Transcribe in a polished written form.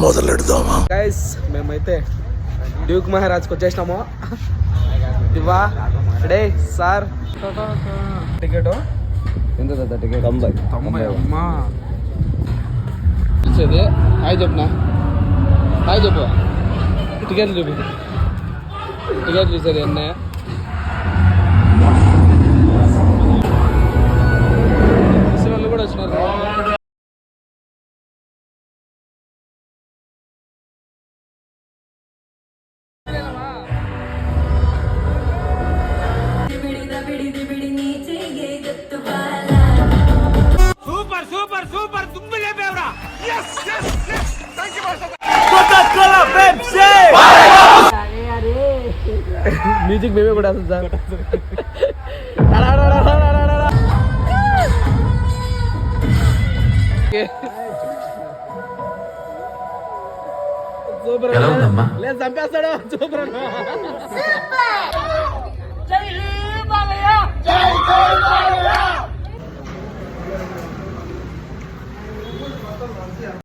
మొదలెడదామా guys? మేమైతే Duke మహారాజ్కి వచ్చేసినాము. దివా డే సార్ టికెట్ ఎంత టికెట్? 90 అమ్మా. ఇచ్చేది హాయ్ చెప్పనా? హాయ్ చెప్పు. టికెట్లు చూపి. టికెట్లు చూసేది ఎన్న వాళ్ళు కూడా వచ్చినారు. సూపర్ సూపర్ సూపర్ తుమ్మిలే బేవరా. yes yes yes thank you boss. Coca-Cola Pepsi. Music మేమే కూడా వస్తుంది సార్. సూపర్ లేదు చంపేస్తాడు. సూపర్